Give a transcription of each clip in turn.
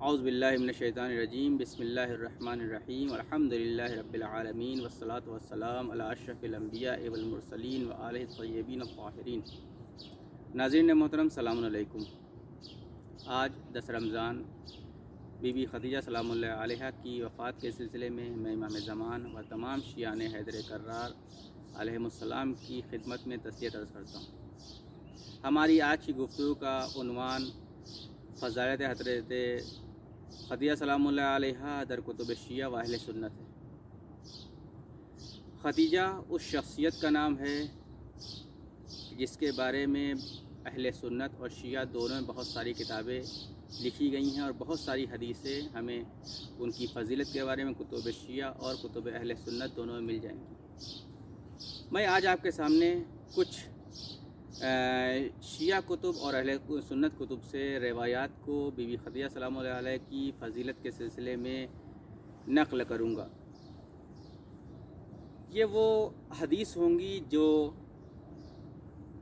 اعوذ باللہ من الشیطان الرجیم بسم اللہ الرحمن الرحیم الحمدللہ رب العالمین والصلاة والسلام علی اشرف الانبیاء والمرسلین وآلہ الطیبین الطاہرین۔ ناظرین محترم، سلام علیکم۔ آج 10 رمضان بی بی خدیجہ سلام اللہ علیہ کی وفات کے سلسلے میں امام زمان و تمام شیعان حیدر کرار علیہ السلام کی خدمت میں تسلیت عرض کرتا ہوں۔ ہماری آج کی گفتگو کا عنوان فضائل حضرت خدیجہ سلام اللہ علیہ در کتب شیعہ و اہل سنت ہے۔ خدیجہ اس شخصیت کا نام ہے جس کے بارے میں اہل سنت اور شیعہ دونوں میں بہت ساری کتابیں لکھی گئی ہیں اور بہت ساری حدیثیں ہمیں ان کی فضیلت کے بارے میں کتب شیعہ اور کتب اہل سنت دونوں میں مل جائیں گی۔ میں آج آپ کے سامنے کچھ شیعہ کتب اور اہل سنت کتب سے روایات کو بی بی خدیجہ سلام اللہ علیہ کی فضیلت کے سلسلے میں نقل کروں گا۔ یہ وہ حدیث ہوں گی جو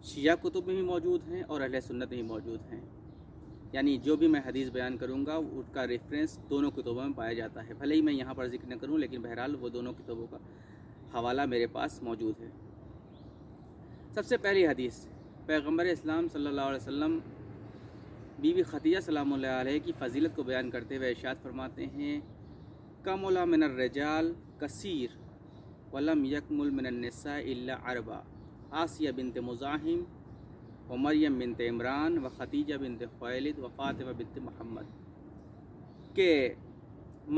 شیعہ کتب میں بھی موجود ہیں اور اہل سنت میں بھی موجود ہیں، یعنی جو بھی میں حدیث بیان کروں گا اس کا ریفرنس دونوں کتبوں میں پایا جاتا ہے، بھلے ہی میں یہاں پر ذکر نہ کروں لیکن بہرحال وہ دونوں کتبوں کا حوالہ میرے پاس موجود ہے۔ سب سے پہلی حدیث، پیغمبر اسلام صلی اللہ علیہ وسلم بی بی خدیجہ سلام اللہ علیہ کی فضیلت کو بیان کرتے ہوئے ارشاد فرماتے ہیں: کمل من الرجال کثیر ولم یکمل من النساء الا اربع، آسیہ بنت مزاحم و مریم بنت عمران و خدیجہ بنت خویلد و فاطمہ بنت محمد، کہ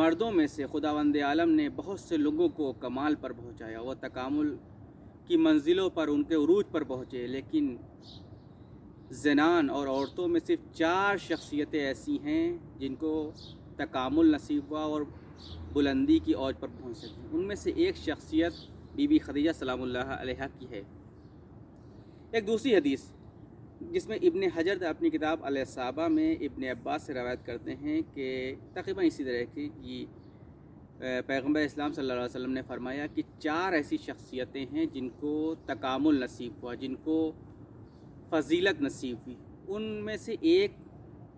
مردوں میں سے خداوند عالم نے بہت سے لوگوں کو کمال پر پہنچایا، وہ تکامل کی منزلوں پر ان کے عروج پر پہنچے، لیکن زنان اور عورتوں میں صرف 4 شخصیتیں ایسی ہیں جن کو تکامل نصیب ہوا اور بلندی کی اوج پر پہنچ سکی۔ ان میں سے ایک شخصیت بی بی خدیجہ سلام اللہ علیہ کی ہے۔ ایک دوسری حدیث جس میں ابن حجر اپنی کتاب الاصابہ میں ابن عباس سے روایت کرتے ہیں کہ تقریباً اسی طرح کی پیغمبر اسلام صلی اللہ علیہ وسلم نے فرمایا کہ 4 ایسی شخصیتیں ہیں جن کو تکامل نصیب ہوا، جن کو فضیلت نصیب ہوئی۔ ان میں سے ایک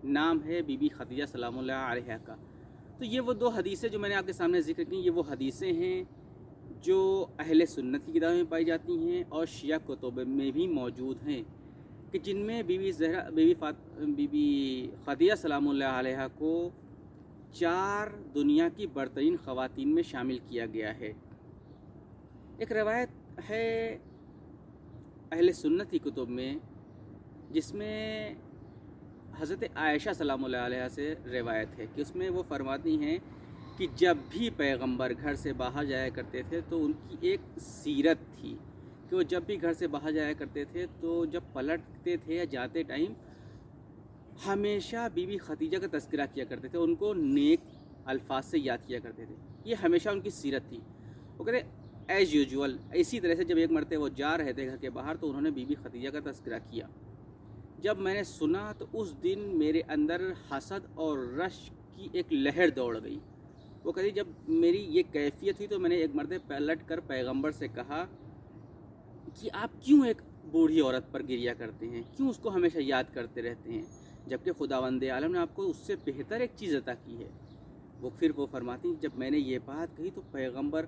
نام ہے بی بی خدیجہ سلام اللہ علیہ کا۔ تو یہ وہ 2 حدیثیں جو میں نے آپ کے سامنے ذکر کی، یہ وہ حدیثیں ہیں جو اہل سنت کی کتابوں میں پائی جاتی ہیں اور شیعہ کتب میں بھی موجود ہیں، کہ جن میں بی بی خدیجہ سلام اللہ علیہ کو 4 دنیا کی برترین خواتین میں شامل کیا گیا ہے۔ ایک روایت ہے اہل سنت کی کتب میں جس میں حضرت عائشہ سلام اللہ علیہ سے روایت ہے کہ اس میں وہ فرماتی ہیں کہ جب بھی پیغمبر گھر سے باہر جایا کرتے تھے تو ان کی ایک سیرت تھی کہ وہ جب بھی گھر سے باہر جایا کرتے تھے تو جب پلٹتے تھے یا جاتے ٹائم ہمیشہ بی بی خدیجہ کا تذکرہ کیا کرتے تھے، ان کو نیک الفاظ سے یاد کیا کرتے تھے۔ یہ ہمیشہ ان کی سیرت تھی۔ وہ کہتے ایز یوزول، اسی طرح سے جب ایک مرتبہ وہ جا رہے تھے گھر کے باہر تو انہوں نے بی بی خدیجہ کا تذکرہ کیا۔ جب میں نے سنا تو اس دن میرے اندر حسد اور رشک کی ایک لہر دوڑ گئی۔ وہ کہتی جب میری یہ کیفیت ہوئی تو میں نے ایک مرتبہ پلٹ کر پیغمبر سے کہا کہ آپ کیوں ایک بوڑھی عورت پر گریہ کرتے ہیں، کیوں اس کو ہمیشہ یاد کرتے رہتے ہیں، جبکہ خداوند عالم نے آپ کو اس سے بہتر ایک چیز عطا کی ہے۔ وہ فرماتی ہیں جب میں نے یہ بات کہی تو پیغمبر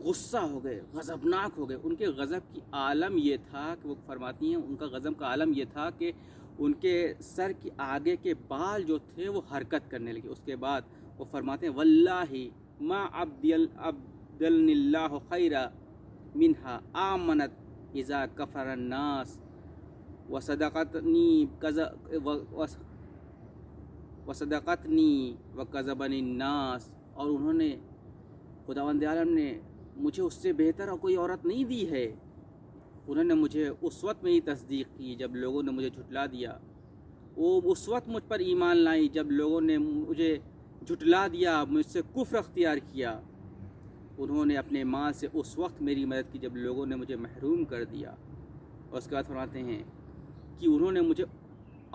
غصہ ہو گئے، غضبناک ہو گئے۔ ان کے غضب کی عالم یہ تھا کہ وہ فرماتی ہیں ان کا غضب کا عالم یہ تھا کہ ان کے سر کے آگے کے بال جو تھے وہ حرکت کرنے لگے۔ اس کے بعد وہ فرماتے ہیں واللہ ما عبدلنی اللہ خیرا منہا آمنت اذا کفر الناس وصدقتنی وکذبنی الناس، اور انہوں نے خداوند عالم نے مجھے اس سے بہتر اور کوئی عورت نہیں دی ہے۔ انہوں نے مجھے اس وقت میں ہی تصدیق کی جب لوگوں نے مجھے جھٹلا دیا، وہ اس وقت مجھ پر ایمان لائی جب لوگوں نے مجھے جھٹلا دیا، مجھ سے کفر اختیار کیا۔ انہوں نے اپنے مال سے اس وقت میری مدد کی جب لوگوں نے مجھے محروم کر دیا۔ اور اس کے بعد فرماتے ہیں کہ انہوں نے مجھے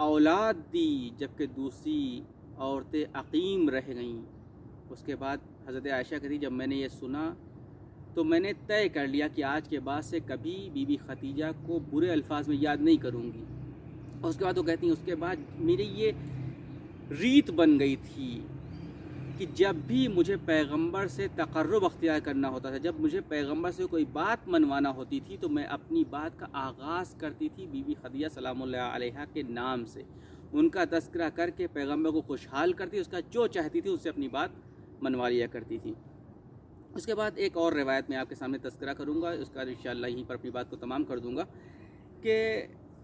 اولاد دی جبکہ دوسری عورتیں عقیم رہ گئیں۔ اس کے بعد حضرت عائشہ کہتی جب میں نے یہ سنا تو میں نے طے کر لیا کہ آج کے بعد سے کبھی بی بی خدیجہ کو برے الفاظ میں یاد نہیں کروں گی۔ اور اس کے بعد وہ کہتی ہیں اس کے بعد میری یہ ریت بن گئی تھی کہ جب بھی مجھے پیغمبر سے تقرب اختیار کرنا ہوتا تھا، جب مجھے پیغمبر سے کوئی بات منوانا ہوتی تھی تو میں اپنی بات کا آغاز کرتی تھی بی بی خدیجہ سلام اللہ علیہا کے نام سے، ان کا تذکرہ کر کے پیغمبر کو خوشحال کرتی، اس کا جو چاہتی تھی اس سے اپنی بات منوا لیا کرتی تھی۔ اس کے بعد ایک اور روایت میں آپ کے سامنے تذکرہ کروں گا، اس کا انشاءاللہ یہیں پر اپنی بات کو تمام کر دوں گا، کہ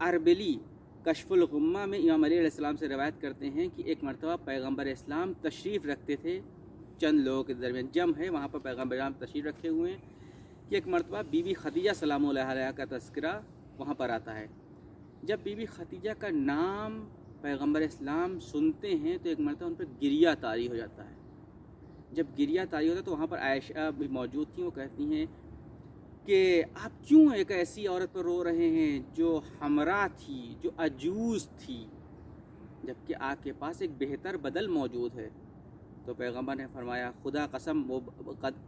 اربلی کشف الغمہ میں امام علی علیہ السلام سے روایت کرتے ہیں کہ ایک مرتبہ پیغمبر اسلام تشریف رکھتے تھے، چند لوگوں کے درمیان جم ہے، وہاں پر پیغمبر اسلام تشریف رکھے ہوئے ہیں، کہ ایک مرتبہ بی بی خدیجہ سلام اللہ علیہا کا تذکرہ وہاں پر آتا ہے۔ جب بی بی خدیجہ کا نام پیغمبر اسلام سنتے ہیں تو ایک مرتبہ ان پر گریہ طاری ہو جاتا ہے۔ جب گریہ طاری ہوتا ہے تو وہاں پر عائشہ بھی موجود تھیں، وہ کہتی ہیں کہ آپ کیوں ایک ایسی عورت پر رو رہے ہیں جو حمراء تھی، جو عجوز تھی، جبکہ آپ کے پاس ایک بہتر بدل موجود ہے؟ تو پیغمبر نے فرمایا خدا قسم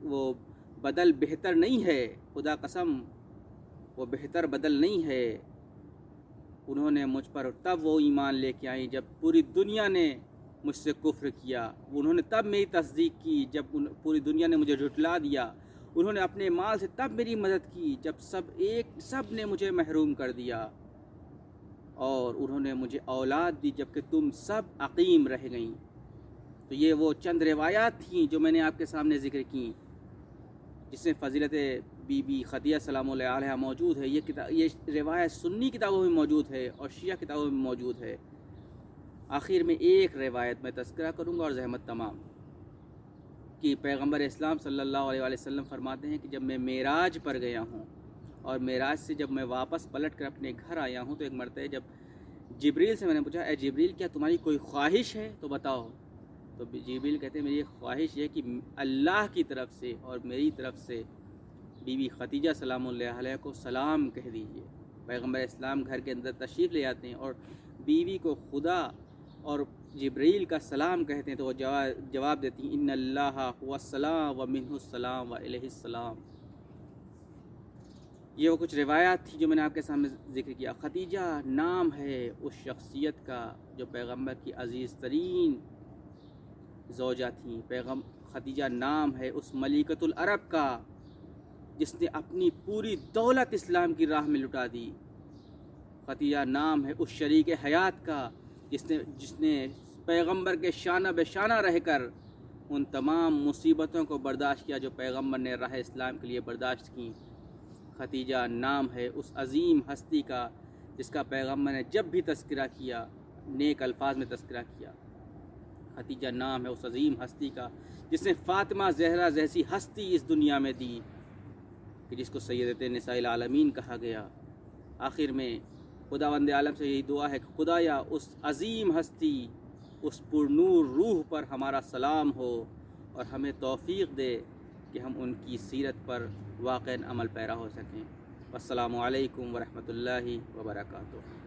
وہ بدل بہتر نہیں ہے، خدا قسم وہ بہتر بدل نہیں ہے۔ انہوں نے مجھ پر تب وہ ایمان لے کے آئیں جب پوری دنیا نے مجھ سے کفر کیا، انہوں نے تب میری تصدیق کی جب پوری دنیا نے مجھے جھٹلا دیا، انہوں نے اپنے مال سے تب میری مدد کی جب سب نے مجھے محروم کر دیا، اور انہوں نے مجھے اولاد دی جبکہ تم سب عقیم رہ گئیں۔ تو یہ وہ چند روایات تھیں جو میں نے آپ کے سامنے ذکر کی، جس میں فضیلت بی بی خدیجہ سلام اللہ علیہا موجود ہے۔ یہ روایت سنی کتابوں میں موجود ہے اور شیعہ کتابوں میں موجود ہے۔ آخر میں ایک روایت میں تذکرہ کروں گا اور زحمت تمام، کہ پیغمبر اسلام صلی اللہ علیہ وسلم فرماتے ہیں کہ جب میں معراج پر گیا ہوں اور معراج سے جب میں واپس پلٹ کر اپنے گھر آیا ہوں تو ایک مرتبہ جب جبریل سے میں نے پوچھا اے جبریل کیا تمہاری کوئی خواہش ہے تو بتاؤ، تو جبریل کہتے ہیں میری خواہش یہ کہ اللہ کی طرف سے اور میری طرف سے بی بی خدیجہ سلام اللہ علیہ کو سلام کہہ دیجیے۔ پیغمبر اسلام گھر کے اندر تشریف لے آتے ہیں اور بیوی کو خدا اور جبریل کا سلام کہتے ہیں تو وہ جواب دیتی ہیں ان اللہ هو السلام و منہ السلام و الیہ السلام۔ یہ وہ کچھ روایات تھی جو میں نے آپ کے سامنے ذکر کیا۔ خدیجہ نام ہے اس شخصیت کا جو پیغمبر کی عزیز ترین زوجہ تھیں۔ خدیجہ نام ہے اس ملکۃ العرب کا جس نے اپنی پوری دولت اسلام کی راہ میں لٹا دی۔ خدیجہ نام ہے اس شریک حیات کا جس نے پیغمبر کے شانہ بہ شانہ رہ کر ان تمام مصیبتوں کو برداشت کیا جو پیغمبر نے راہ اسلام کے لیے برداشت کی۔ خدیجہ نام ہے اس عظیم ہستی کا جس کا پیغمبر نے جب بھی تذکرہ کیا نیک الفاظ میں تذکرہ کیا۔ خدیجہ نام ہے اس عظیم ہستی کا جس نے فاطمہ زہرا جیسی ہستی اس دنیا میں دی کہ جس کو سیدۃ نساء العالمین کہا گیا۔ آخر میں خداوند عالم سے یہی دعا ہے کہ خدایا اس عظیم ہستی، اس پرنور روح پر ہمارا سلام ہو اور ہمیں توفیق دے کہ ہم ان کی سیرت پر واقعاً عمل پیرا ہو سکیں۔ السلام علیکم ورحمۃ اللہ وبرکاتہ۔